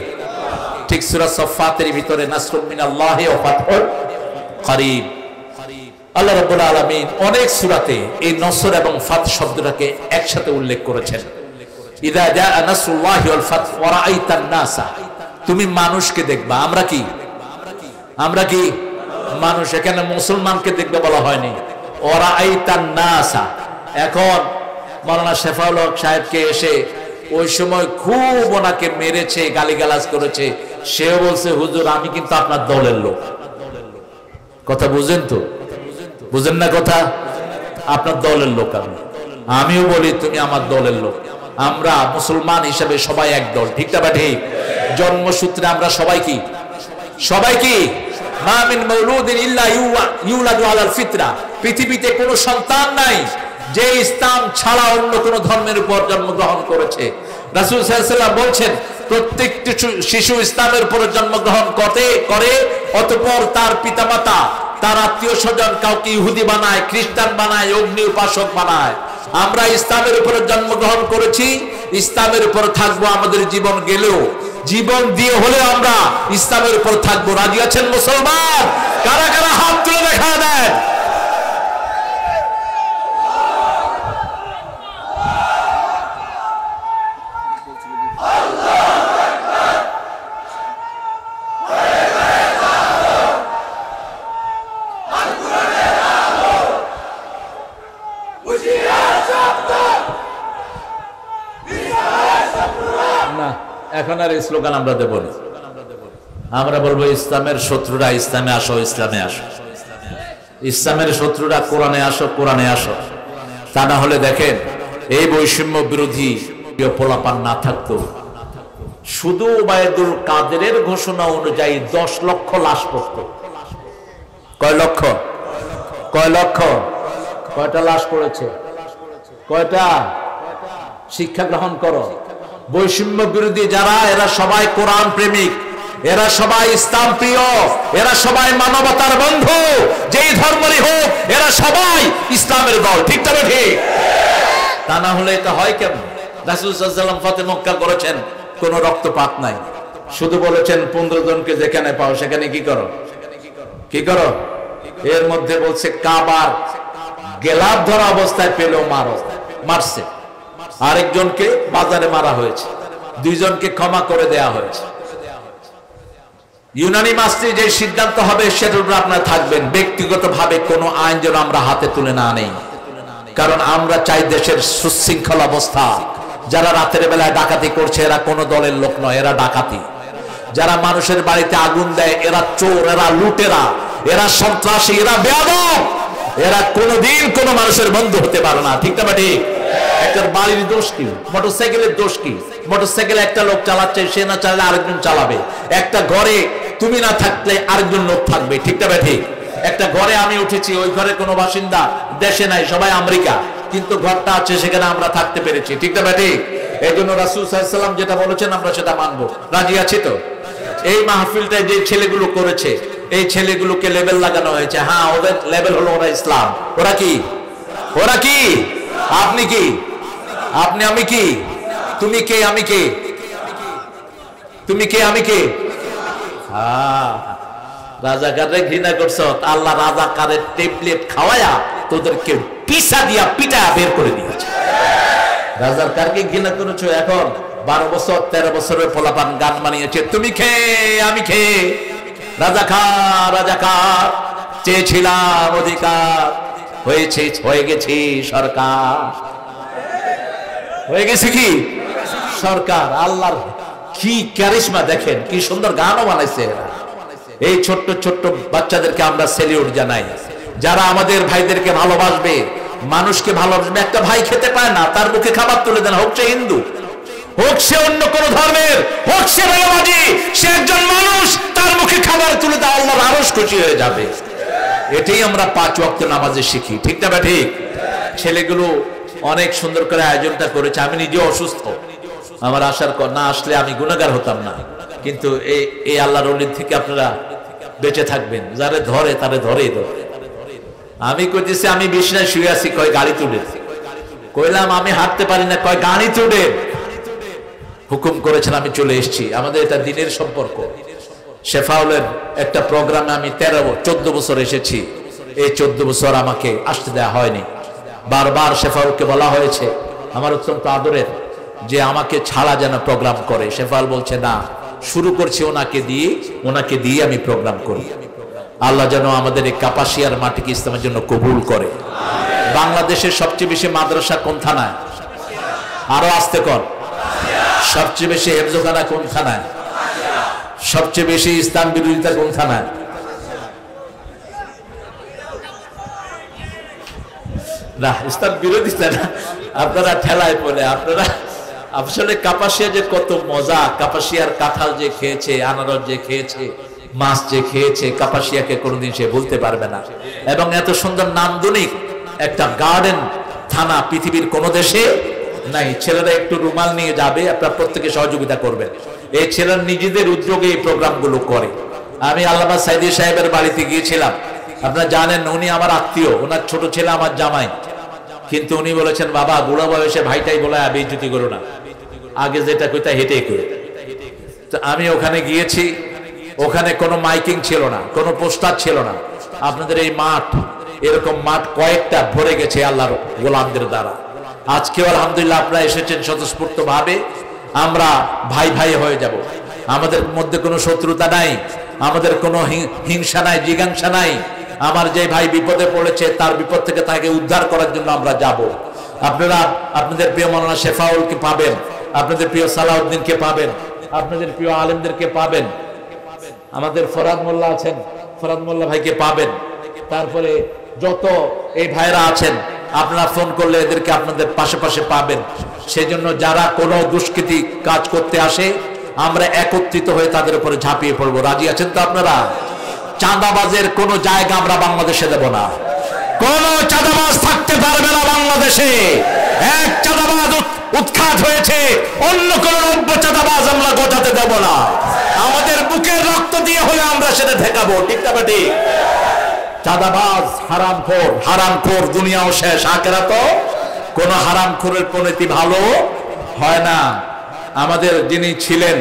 ঠিক সূরা সাফফাতের ভিতরে নাসরুম মিনাল্লাহি ওয়া ফাতহুন করিব। আল্লাহ রাব্বুল আলামিন অনেক সূরাতে এই নসর এবং ফাতহ শব্দটাকে একসাথে উল্লেখ করেছেন। ইযা জাআ নাসরুল্লাহি ওয়াল ফাতহ ওয়া রাআইতান নাসা, তুমি মানুষকে দেখবা। আমরা কি? আমরা কি মানুষ? এখানে মুসলমানকে দেখবে বলা হয়নি, ওয়া রাআইতান নাসা। এখন মাওলানা শেফাউল হক সাহেবকে এসে ওই সময় খুব ওনাকে মেরেছে, গালিগালাজ করেছে। সেও বলছে হুজুর আমি কিন্তু আপনার দলের লোক। কথা বুঝেন তো? বুঝেন না কথা? আপনার দলের লোক আমি। আমিও বলি তুমি আমার দলের লোক। আমরা মুসলমান হিসেবে সবাই এক দল, ঠিক না? ঠিক। জন্মসূত্রে আমরা সবাই কি? সবাই কি? মা মিন মাউলুদিন ইল্লা ইউলাদু আলাল ফিতরা, পৃথিবীতে কোনো সন্তান নাই যে ইসলাম ছাড়া অন্য কোনো ধর্মের উপর জন্মগ্রহণ করেছে। রাসূল সাল্লাল্লাহু আলাইহি ওয়াসাল্লাম বলছেন প্রত্যেকটি শিশু ইসলামের উপর জন্মগ্রহণ করে, অতঃপর তার পিতামাতা তার আত্মীয় স্বজন কাউকে ইহুদি বানায়, খ্রিস্টান বানায়, অগ্নি উপাসক বানায়। আমরা ইসলামের উপরে জন্মগ্রহণ করেছি, ইসলামের উপর থাকবো, আমাদের জীবন গেলেও জীবন দিয়ে হলেও আমরা ইসলামের উপর থাকবো। রাজি আছেন মুসলমান? কারা কারা হাত তুলে দেখা দেন? এখন আর এই স্লোগান আমরা দেব না, আমরা বলবো ইসলামের শত্রুরা ইসলামে আসো, ইসলামে আসো। ইসলামের শত্রুরা কোরআনে আসো, কোরআনে আসো। তা না হলে দেখেন এই বৈষম্য বিরোধী পোলাপান না থাকতো, শুধু ওবায়দুল কাদেরের ঘোষণা অনুযায়ী 10 লক্ষ লাশ পড়তো। কয় লক্ষ? কয় লক্ষ? কয়টা লাশ পড়েছে? কয়টা? শিক্ষা গ্রহণ করো। বৈষম্য বিরোধী যারা, এরা সবাই কোরআন প্রেমিক, এরা সবাই ইসলাম প্রিয়, এরা সবাই মানবতার বন্ধু, যেই ধর্মেরই হোক এরা সবাই ইসলামের দল। ঠিক তবে ঠিক? তা না হলে এটা হয় কেমন? রাসূল সাল্লাল্লাহু আলাইহি ওয়াসাল্লাম ফাতে মক্কা করেছেন, কোনো রক্তপাত নাই, শুধু বলেছেন 15 জনকে যেখানে পাও সেখানে কি করো, কি করো। এর মধ্যে বলছে কাবার গেলাপ ধরা অবস্থায় পেলেও মারো, মারছে। আরেকজনকে বাজারে মারা হয়েছে, 2 জনকে ক্ষমা করে দেয়া হয়েছে। ইউনানিমাসলি যে সিদ্ধান্ত হবে সেটার উপর আপনারা থাকবেন। ব্যক্তিগতভাবে কোনো আইন যেন আমরা হাতে তুলে না নেই, কারণ আমরা চাই দেশের সুশৃঙ্খল অবস্থা। যারা রাতের বেলায় ডাকাতি করছে এরা কোনো দলের লোক নয়, এরা ডাকাতি। যারা মানুষের বাড়িতে আগুন দেয় এরা চোর, এরা লুটেরা, এরা সন্ত্রাসী, এরা বেয়াদব, এরা কোনোদিন কোনো মানুষের বন্ধু হতে পারে না। ঠিক না ঠিক? একটা বাড়ির দোষ কি? মোটরসাইকেলের দোষ কি? মোটরসাইকেল একটা লোক চালাচ্ছে, সে না চালালে আরেকজন চালাবে। একটা ঘরে তুমি না থাকলে আরেকজন লোক থাকবে। ঠিক না ঠিক? একটা ঘরে আমি উঠেছি, ওই ঘরে কোনো বাসিন্দা দেশে নাই, সবাই আমেরিকা, কিন্তু ঘরটা আছে, সেখানে আমরা থাকতে পেরেছি। ঠিক না ঠিক? এই জন্য রাসূল সাল্লাল্লাহু আলাইহি ওয়াসাল্লাম যেটা বলেছেন আমরা সেটা মানবো। রাজি আছি তো? এই মাহফিলটা যে ছেলেগুলো করেছে, এই ছেলেগুলোকে লেবেল লাগানো হয়েছে। হ্যাঁ, ওদের লেবেল হলো ওরা ইসলাম। ওরা কি? ওরা কি? আপনি কি? আপনি? আমি কি? তুমি কে? আমি কে? তুমি কে? আমি কে? হ্যাঁ, রাজাকারে ঘৃণা করছ, আল্লাহ রাজাকারের ট্যাবলেট খাওয়ায়া তোদেরকে পিসা দিয়া পিটা বের করে দিয়েছে। রাজাকারকে ঘৃণা করেছো। এখন 12 বছর 13 বছরের পোলাপান গান বানিয়েছে, তুমি কে? আমি কে? রাজাকার, রাজাকার, চেয়েছিলাম অধিকার, হয়েছে, হয়ে গেছি সরকার। হয়ে গেছে কি সরকার। আল্লাহর কি ক্যারিশমা দেখেন, কি সুন্দর গানও বানাইছে। এই ছোট্ট ছোট্ট বাচ্চাদেরকে আমরা সেলিউট জানাই, যারা আমাদের ভাইদেরকে ভালোবাসবে, মানুষকে ভালোবাসবে। একটা ভাই খেতে পায় না, তার মুখে খাবার তুলে দেন, হোক সে হিন্দু, হোক সে অন্য কোন ধর্মের, হোক সে ভালোবাসি, সে একজন মানুষ, তার মুখে খাবার তুলে দেওয়া আল্লাহর আরশ খুশি হয়ে যাবে। এটাই আমরা 5 ওয়াক্ত নামাজে শিখি। ঠিক না ঠিক? ছেলেগুলো অনেক সুন্দর করে আয়োজনটা করেছে। আমি নিজে অসুস্থ, আমার আসার না আসলে আমি গুনাহগার হতাম না, কিন্তু এই আল্লাহর ওলির থেকে আপনারা বেঁচে থাকবেন। যারে ধরে তারে ধরেই ধরে। আমি কইতেছি আমি বিছানায় শুয়ে আছি, কয় গাড়ি তুলে। কইলাম আমি হাঁটতে পারি না, কয় গাড়ি তুলে। হুকুম করেছেন, আমি চলে এসেছি। আমাদের এটা দিনের সম্পর্ক। শেফাউলের একটা প্রোগ্রামে আমি 14 বছর এসেছি। এই 14 বছর আমাকে আসতে দেওয়া হয়নি। বারবার শেফাউলকে বলা হয়েছে, আমার অত্যন্ত আদরের, যে আমাকে ছাড়া যেন প্রোগ্রাম করে। শেফাউল বলছে না, শুরু করছি ওনাকে দিয়ে আমি প্রোগ্রাম করি। আল্লাহ যেন আমাদের এই কাপাসিয়ার মাটিকে ইসলামের জন্য কবুল করে। বাংলাদেশের সবচেয়ে বেশি মাদ্রাসা কোন থানায়? আরো আস্তে কর। সবচেয়ে বেশি হেফজখানা কোন থানায়? সবচেয়ে বেশি ইসলাম বিরোধিতা কোন থানায়? না, ইসলাম বিরোধিতা না, আপনারা ঠেলায় পড়ে। আপনারা আসলে কাপাসিয়া যে কত মজা, কাপাসিয়ার কাঁঠাল যে খেয়েছে, আনারস যে খেয়েছে, মাছ যে খেয়েছে কাপাসিয়াকে কোনোদিন সে ভুলতে পারবে না। এবং এত সুন্দর নান্দনিক একটা গার্ডেন থানা পৃথিবীর কোনো দেশে নাই। ছেলেরা একটু রুমাল নিয়ে যাবে, আপনারা প্রত্যেকে সহযোগিতা করবেন। এই ছেলেরা নিজেদের উদ্যোগে এই প্রোগ্রামগুলো করে। আমি আল্লামা সাইদি সাহেবের বাড়িতে গিয়েছিলাম, আপনারা জানেন উনি আমার আত্মীয়, ওনার ছোট ছেলে আমার জামাই। কিন্তু উনি বলেছেন, বাবা বুড়া বয়সে ভাইটাই বলে বেইজ্জতি করো না, আগে যেটা কইতা হেঁটেই করে। তো আমি ওখানে গিয়েছি, ওখানে কোনো মাইকিং ছিল না, কোনো পোস্টার ছিল না। আপনাদের এই মাঠ, এরকম মাঠ কয়েকটা ভরে গেছে আল্লাহর গোলামদের দ্বারা। আজকে আলহামদুলিল্লাহ আপনারা এসেছেন স্বতঃস্ফূর্ত ভাবে, আমরা ভাই ভাই হয়ে যাব। আমাদের মধ্যে কোনো শত্রুতা নাই, আমাদের কোনো হিংসা নাই, জিজ্ঞাসা নাই। আমার যে ভাই বিপদে পড়েছে তার বিপদ থেকে তাকে উদ্ধার করার জন্য আমরা যাব। আপনারা আপনাদের প্রিয় মাওলানা শেফাউলকে পাবেন, আপনাদের প্রিয় সালাউদ্দিনকে পাবেন, আপনাদের প্রিয় আলেমদেরকে পাবেন, আমাদের ফরাদ মোল্লা আছেন, ফরাদ মোল্লা ভাইকে পাবেন। তারপরে যত এই ভাইরা আছেন আপনারা ফোন করলে এদেরকে আপনাদের পাশে পাশে পাবেন। সেই জন্য যারা কোনো দুষ্কৃতি কাজ করতে আসে আমরা একত্রিত হয়ে তাদের উপরে ঝাঁপিয়ে পড়বো। রাজি আছেন তো আপনারা? চাঁদাবাজের কোনো জায়গা আমরা বাংলাদেশে দেব না। কোন চাঁদাবাজ থাকতে পারবে না বাংলাদেশে। এক চাঁদাবাজ উৎখাত হয়েছে, অন্য কোন নব্য চাঁদাবাজ আমরা গোটাতে দেব না। আমাদের বুকের রক্ত দিয়ে হলে আমরা সেটা ঠেকাবো, ঠিক না ঠিক? চাঁদাবাজ হারামখোর, হারামখোর দুনিয়াও শেষ, আখিরাতও কোন হারামখোরের পরিণতি ভালো হয় না। আমাদের যিনি ছিলেন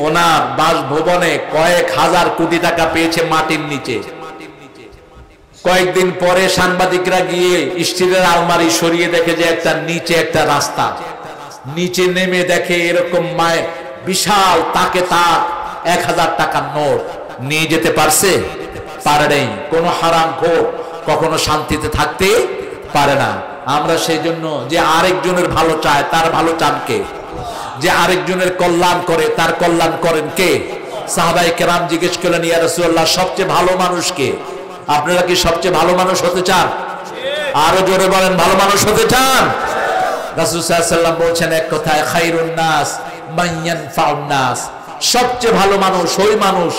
ওনার বাসভবনে কয়েক হাজার কোটি টাকা পেয়েছে মাটির নিচে। কয়েকদিন পরে সাংবাদিকরা গিয়ে স্টিলের আলমারি সরিয়ে দেখে যে একটা নিচে একটা রাস্তা, নিচে নেমে দেখে এরকম বিশাল তাকে তাক 1000 টাকার নোট। নিয়ে যেতে পারছে? পারে নাই। কোন হারামখোর কখনো শান্তিতে থাকতে পারে না। আমরা সেই জন্য যে আরেকজনের ভালো চায় তার ভালো চান কে? যে আরেকজনের কল্যাণ করে তার কল্যাণ করেন কে? সাহাবায়ে কেরাম জিজ্ঞেস করলেন, ইয়া রাসূলুল্লাহ সবচেয়ে ভালো মানুষ কে? আপনারা কি সবচেয়ে ভালো মানুষ হতে চান? আরো জোরে বলেন, ভালো মানুষ হতে চান? রাসূল সাল্লাল্লাহু আলাইহি ওয়াসাল্লাম বলছেন এক কথায়, খায়রুন নাস মান ইয়ানফাউন নাস। সবচেয়ে ভালো মানুষ ওই মানুষ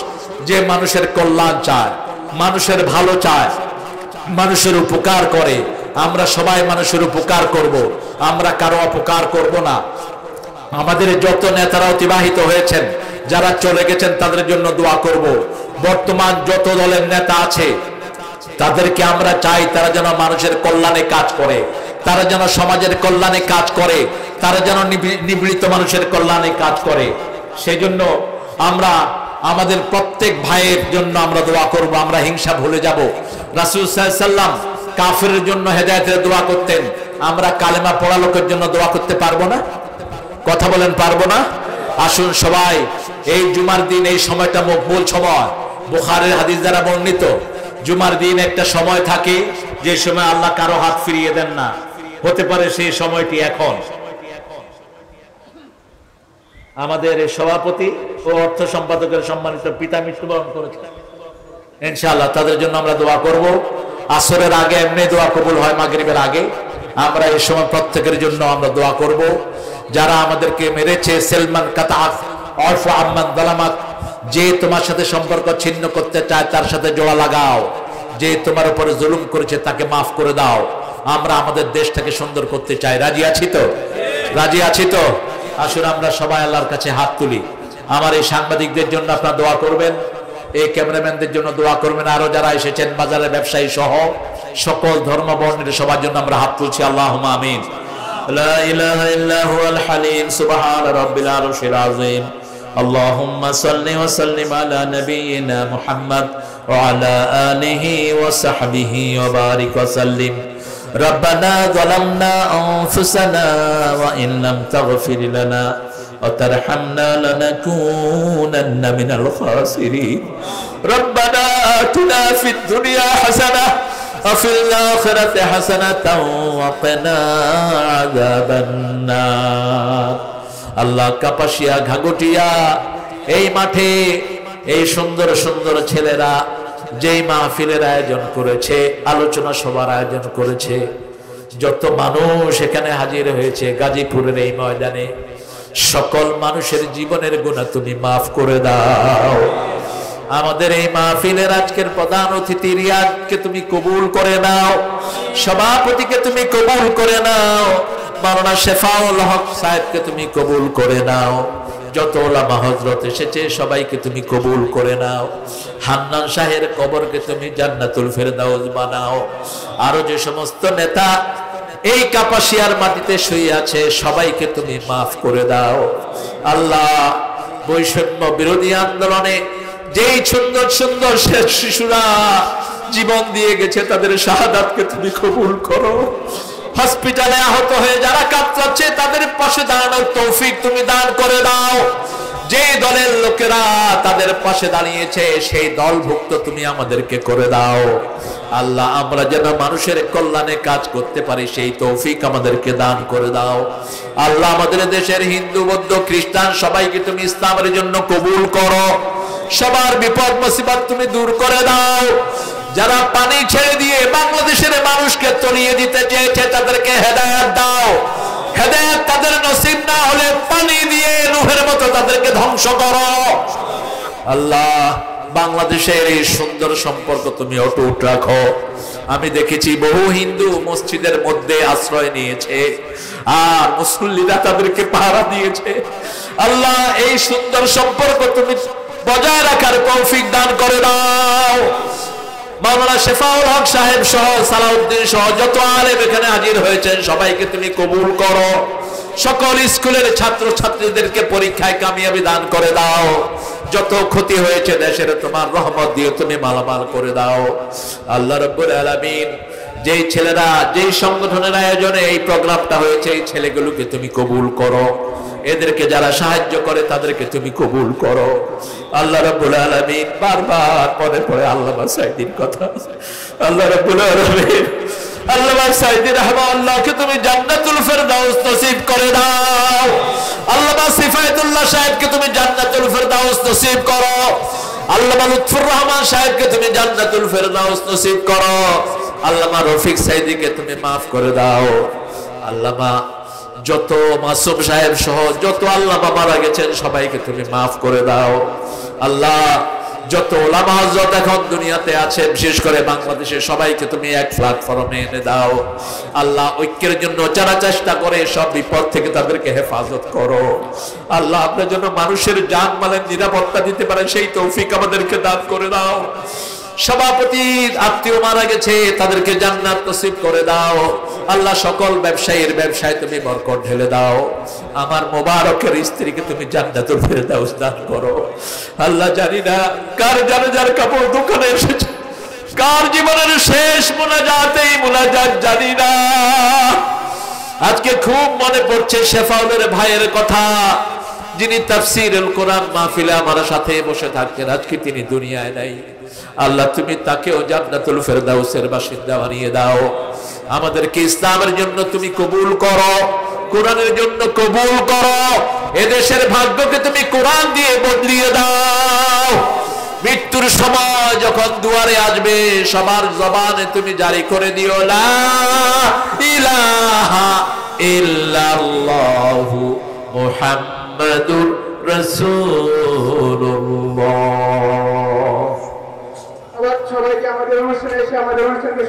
যে মানুষের কল্যাণ চায়, মানুষের ভালো চায়, মানুষের উপকার করে। আমরা সবাই মানুষের উপকার করব, আমরা কারো অপকার করব না। আমাদের যত নেতারা অতিবাহিত হয়েছেন, যারা চলে গেছেন তাদের জন্য দোয়া করব। বর্তমান যত দলের নেতা আছে তাদেরকে আমরা চাই তারা যেন মানুষের কল্যাণে কাজ করে, তারা যেন সমাজের কল্যাণে কাজ করে, তারা যেন নিবৃত্ত মানুষের কল্যাণে কাজ করে। সেই জন্য আমরা আমাদের প্রত্যেক ভাইয়ের জন্য আমরা দোয়া করব। আমরা হিংসা ভুলে যাব। রাসূল সাল্লাল্লাহু আলাইহি ওয়াসাল্লাম কাফেরের জন্য হেদায়েতের দোয়া করতেন, আমরা কালেমা পড়া লোকের জন্য দোয়া করতে পারবো না? কথা বলেন, পারবো না? আসুন সবাই, এই জুমার দিন এই সময়টা মকবুল সময়। বুখারীর হাদিস দ্বারা বর্ণিত, জুমার দিন একটা সময় থাকে যে সময় আল্লাহ কারো হাত ফিরিয়ে দেন না। হতে পারে সেই সময়টি এখন। আমাদের সভাপতি ও অর্থ সম্পাদকের সম্মানিত পিতা মৃত্যুবরণ করেছেন, ইনশাআল্লাহ তাদের জন্য আমরা দোয়া করব। আসরের আগে এমনি দোয়া কবুল হয়, মাগরিবের আগে। আমরা এই সময় প্রত্যেকের জন্য আমরা দোয়া করব। যারা আমাদেরকে মেরেছে, সেলমান কাতাফ অরফ আহমদ দালামাত, যে তোমার সাথে সম্পর্ক ছিন্ন করতে চায় তার সাথে জোড়া লাগাও। যে তোমার উপরে জুলুম করেছে তাকে মাফ করে দাও। আমরা আমাদের দেশটাকে সুন্দর করতে চাই। রাজি আছি তো? রাজি আছি তো? আসুন আমরা সবাই আল্লাহর কাছে হাত তুলি। আমার এই সাংবাদিকদের জন্য আপনারা দোয়া করবেন, এই ক্যামেরাম্যানদের জন্য দোয়া করবেন, আরো যারা এসেছেন বাজারের ব্যবসায়ী সহ সকল ধর্ম বর্ণের সবার জন্য আমরা হাত তুলছি। আল্লাহুম্মা আমিন। লা ইলাহা ইল্লা হুয়াল হালিম সুবহান রাব্বিল আরশিল আযীম। আল্লাহুম্মা সাল্লি ওয়া সাল্লিম আলা নাবিয়িনা মুহাম্মদ ওয়া আলা আলিহি ওয়া সাহবিহি ওয়া বারিক ওয়া সাল্লিম। ربنا ظلمنا أنفسنا وإن لم تغفر لنا وترحمنا لنكونن من الخاسرين. ربنا آتنا في الدنيا حسنة وفي الآخرة حسنة وقنا عذاب النار. আল্লাহ কাপাসিয়া ঘাগটিয়া এই মাঠে এই সুন্দর সুন্দর ছেলেরা যেই মাহফিলের আয়োজন করেছে, আলোচনা সভার আয়োজন করেছে, যত মানুষ এখানে হাজির হয়েছে গাজীপুরের এই ময়দানে, সকল মানুষের জীবনের গুনাহ তুমি মাফ করে দাও। আমাদের এই মাহফিলের আজকের প্রধান অতিথি রিয়াদকে তুমি কবুল করে নাও, সভাপতিকে তুমি কবুল করে নাও, মাওলানা শেফাউল হক সাহেবকে তুমি কবুল করে নাও, যত ওলামা হযরত এসেছে সবাইকে তুমি কবুল করে নাও। হান্নান শাহের কবরকে তুমি জান্নাতুল ফেরদাউস বানাও। আরো যে সমস্ত নেতা এই কাপাসিয়ার মাটিতে শুয়ে আছে সবাইকে তুমি মাফ করে দাও। আল্লাহ, বৈষম্য বিরোধী আন্দোলনে যেই সুন্দর সুন্দর শিশুরা জীবন দিয়ে গেছে তাদের শাহাদাতকে তুমি কবুল করো। হসপিটালে আহত হয়ে যারা কাতরাচ্ছে তাদের পাশে দাঁড়ানোর তৌফিক তুমি দান করে দাও। যে দলের লোকেরা তাদের পাশে দাঁড়িয়েছে সেই দলভুক্ত তুমি আমাদেরকে করে দাও। আল্লাহ, আমরা যেন মানুষের কল্যাণে কাজ করতে পারি সেই তৌফিক আমাদেরকে দান করে দাও। আল্লাহ, আমাদের দেশের হিন্দু বৌদ্ধ খ্রিস্টান সবাইকে তুমি ইসলামের জন্য কবুল করো। সবার বিপদ মুসিবত তুমি দূর করে দাও। যারা পানি ছেড়ে দিয়ে বাংলাদেশের মানুষকে তলিয়ে দিতে চেয়েছে তাদেরকে হেদায়েত দাও। হেদায়েত তাদের নসিব না হলে পানি দিয়ে নূহের মতো তাদেরকে ধ্বংস করো। আল্লাহ, বাংলাদেশের এই সুন্দর সম্পর্ক তুমি অটুট রাখো। আমি দেখেছি বহু হিন্দু মসজিদের মধ্যে আশ্রয় নিয়েছে আর মুসল্লিরা তাদেরকে পাহারা দিয়েছে। আল্লাহ, এই সুন্দর সম্পর্ক তুমি বজায় রাখার তৌফিক দান করে দাও। মাওলানা শেফাউল হক সাহেব সহ সালাউদ্দিন সহ যত আলেম এখানে হাজির হয়েছেন সবাইকে তুমি কবুল করো। সকল স্কুলের ছাত্র ছাত্রীদেরকে পরীক্ষায় কামিয়াবি দান করে দাও। যত ক্ষতি হয়েছে দেশের তোমার রহমত দিয়ে তুমি মালামাল করে দাও। আল্লাহ রাব্বুল আলামিন, যেই ছেলেরা যেই সংগঠনের আয়োজনে এই প্রোগ্রামটা হয়েছে এই ছেলেগুলোকে তুমি কবুল করো। এদেরকে যারা সাহায্য করে তাদেরকে তুমি কবুল করো। আল্লাহ রাব্বুল আলামিন, বারবার পরে পরে আল্লামা সাইদির কথা, আল্লাহ রাব্বুল আলামিন আল্লামা সাইদি রাহমাতুল্লাহকে তুমি জান্নাতুল ফেরদাউস নসিব করে দাও। আল্লামা সিফায়েতুল্লাহ সাহেবকে তুমি জান্নাতুল ফেরদাউস নসিব করো। আল্লামা লুৎফুর রহমান সাহেবকে তুমি জান্নাতুল ফেরদাউস নসিব করো। আল্লামা রফিক সাইদিকে তুমি মাফ করে দাও। আল্লামা যত মাসুম সাহেব সহ যত আল্লামা মারা গেছেন সবাইকে তুমি মাফ করে দাও। আল্লাহ, যত ওলামা হযরত এখন দুনিয়াতে আছেন বিশেষ করে বাংলাদেশে সবাইকে তুমি এক প্ল্যাটফর্মে এনে দাও। আল্লাহ, ঐক্যের জন্য যারা চেষ্টা করে সব বিপদ থেকে তাদেরকে হেফাজত করো। আল্লাহ, আপনার জন্য মানুষের জান মালের নিরাপত্তা দিতে পারে সেই তৌফিক আমাদেরকে দান করে দাও। সভাপতি আত্মীয় মারা গেছে তাদেরকে জান্নাত নসিব করে দাও। আল্লাহ, সকল ব্যবসায়ীর ব্যবসায় তুমি বরকত ঢেলে দাও। আমার মোবারকের স্ত্রীকে তুমি জান্নাতুল ফেরদাউস দান করো। আল্লাহ, জানি না কার জানাজার কাপড় দোকানে এসেছে, কার জীবনের শেষ মুনাজাতেই মুনাজাত জানি না। আজকে খুব মনে পড়ছে শেফাউলের ভাইয়ের কথা, যিনি তাফসীরুল কোরআন মাহফিলে আমার সাথে বসে থাকতেন, আজকে তিনি দুনিয়ায় নাই। আল্লাহ, তুমি তাকেও জান্নাতুল ফেরদাউসের বাসিন্দা বানিয়ে দাও। আমাদেরকে ইসলামের জন্য তুমি কবুল করো, কোরআনের জন্য কবুল করো। এদেশের ভাগ্যকে তুমি কোরআন দিয়ে বদলিয়ে দাও। মৃত্যুর সময় যখন দুয়ারে আসবে সবার জবানে তুমি জারি করে দিও লা ইলাহা ইল্লাল্লাহু মুহাম্মাদুর রাসূলুল্লাহ। সবাইকে আমাদের অনুষ্ঠানে এসে আমাদের অনুষ্ঠানকে